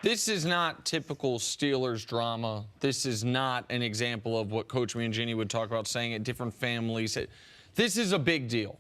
This is not typical Steelers drama. This is not an example of what Coach Mangini would talk about saying at different families. This is a big deal.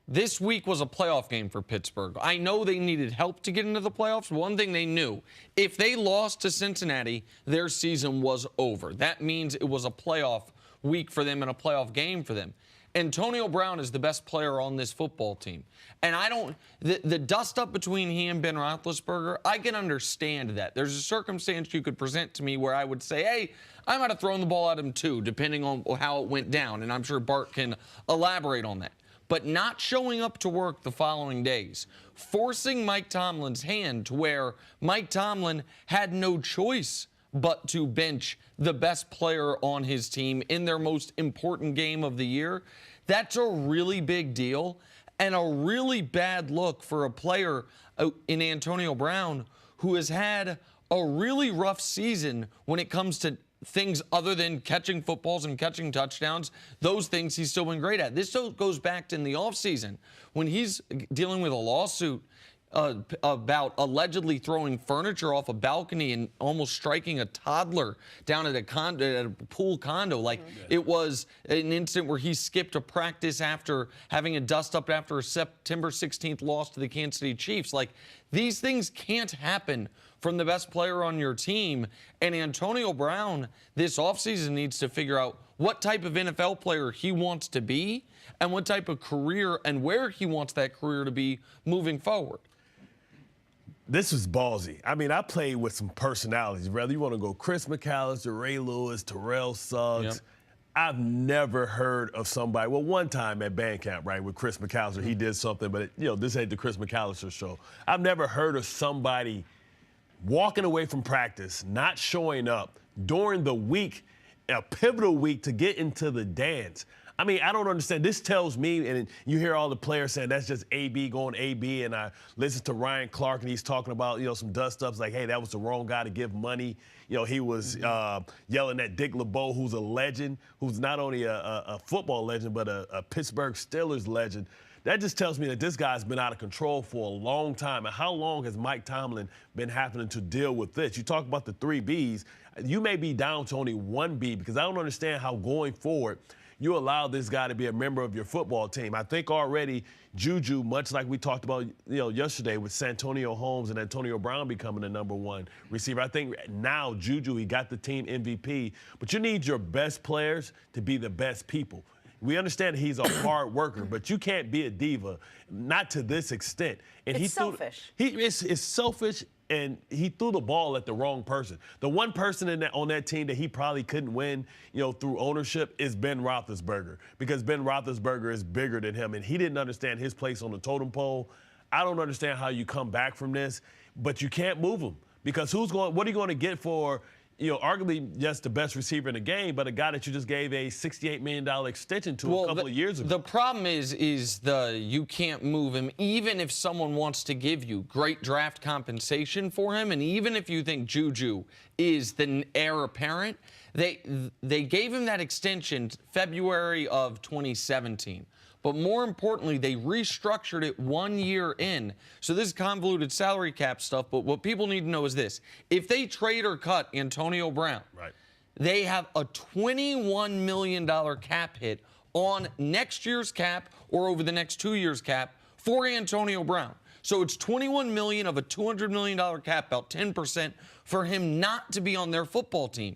This week was a playoff game for Pittsburgh. I know they needed help to get into the playoffs. One thing they knew, if they lost to Cincinnati, their season was over. That means it was a playoff week for them and a playoff game for them. Antonio Brown is the best player on this football team. And the dust up between he and Ben Roethlisberger, I can understand that. There's a circumstance you could present to me where I would say, hey, I might have thrown the ball at him too, depending on how it went down. And I'm sure Bart can elaborate on that. But not showing up to work the following days, forcing Mike Tomlin's hand to where Mike Tomlin had no choice but to bench the best player on his team in their most important game of the year. That's a really big deal and a really bad look for a player in Antonio Brown who has had a really rough season when it comes to things other than catching footballs and catching touchdowns. Those things he's still been great at. This goes back to in the offseason when he's dealing with a lawsuit about allegedly throwing furniture off a balcony and almost striking a toddler down at a pool condo. Like, it was an incident where he skipped a practice after having a dust up after a September 16th loss to the Kansas City Chiefs. Like, these things can't happen from the best player on your team. And Antonio Brown this offseason needs to figure out what type of NFL player he wants to be and what type of career and where he wants that career to be moving forward. This was ballsy. I mean, I played with some personalities. Whether you want to go Chris McAllister, Ray Lewis, Terrell Suggs. Yep. I've never heard of somebody. Well, one time at band camp, right, with Chris McAllister, he did something, but this ain't the Chris McAllister show. I've never heard of somebody walking away from practice, not showing up during the week, a pivotal week to get into the dance. I mean, I don't understand. This tells me, and you hear all the players saying that's just AB going AB, and I listen to Ryan Clark, and he's talking about, some dust-ups like, hey, that was the wrong guy to give money. He was yelling at Dick LeBeau, who's a legend, who's not only a football legend, but a Pittsburgh Steelers legend. That just tells me that this guy's been out of control for a long time. And how long has Mike Tomlin been having to deal with this? You talk about the 3 Bs. You may be down to only 1 B because I don't understand how going forward you allow this guy to be a member of your football team. I think already Juju, much like we talked about yesterday with Santonio Holmes and Antonio Brown becoming the #1 receiver, I think now Juju, he got the team MVP. But you need your best players to be the best people. We understand he's a hard worker, but you can't be a diva, not to this extent. And it's selfish. It's selfish, and he threw the ball at the wrong person. The one person on that team that he probably couldn't win, through ownership is Ben Roethlisberger, because Ben Roethlisberger is bigger than him, and he didn't understand his place on the totem pole. I don't understand how you come back from this, but you can't move him because what are you going to get for? Arguably, yes, the best receiver in the game, but a guy that you just gave a $68 million extension to a couple of years ago. The problem is you can't move him, even if someone wants to give you great draft compensation for him, and even if you think Juju is the heir apparent, they gave him that extension February of 2017. But more importantly, they restructured it 1 year in. So this is convoluted salary cap stuff, but what people need to know is this. If they trade or cut Antonio Brown, right, they have a $21 million cap hit on next year's cap or over the next 2 years cap for Antonio Brown. So it's $21 million of a $200 million cap, about 10%, for him not to be on their football team.